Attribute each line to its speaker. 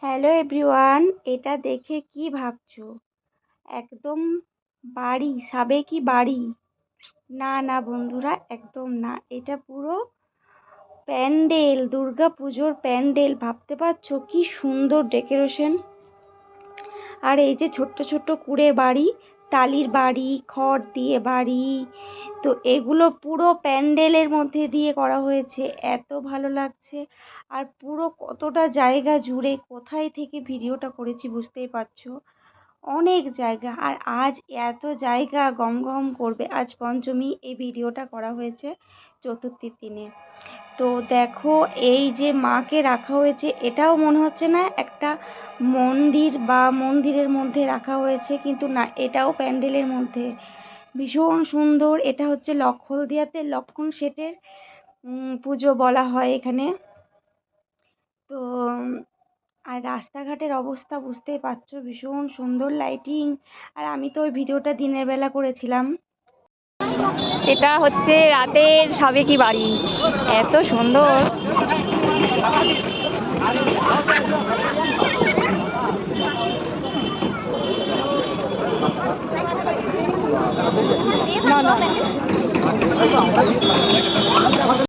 Speaker 1: Hello everyone, এটা দেখে কি ভাবছো? একদম বাড়ি, সাবেকি বাড়ি? না না বন্ধুরা, একদম না। এটা পুরো প্যান্ডেল, দুর্গা পুজোর প্যান্ডেল। ভাবতে পারছো কি সুন্দর ডেকোরেশন? আর এই যে ছোট্ট ছোট্ট কুঁড়ে বাড়ি, টালির বাড়ি, খড় দিয়ে বাড়ি, তো এগুলো পুরো প্যান্ডেলের মধ্যে দিয়ে করা হয়েছে। এত ভালো লাগছে। আর পুরো কতটা জায়গা জুড়ে, কোথায় থেকে ভিডিওটা করেছি বুঝতেই পারছো। অনেক জায়গা। আর আজ এত জায়গা গম গম করবে। আজ পঞ্চমী, এই ভিডিওটা করা হয়েছে চতুর্থীর দিনে। তো দেখো, এই যে মাকে রাখা হয়েছে, এটাও মনে হচ্ছে না একটা মন্দির বা মন্দিরের মধ্যে রাখা হয়েছে, কিন্তু না, এটাও প্যান্ডেলের মধ্যে। ভীষণ সুন্দর। এটা হচ্ছে হলদিয়াতে লক্ষণ শেঠের পুজো বলা হয় এখানে। তো আর রাস্তাঘাটের অবস্থা বুঝতেই পারছো, ভীষণ সুন্দর লাইটিং। আর আমি তো ওই ভিডিওটা দিনের বেলা করেছিলাম।
Speaker 2: এটা হচ্ছে রাতের সাবেকি বাড়ি, এত সুন্দর। না না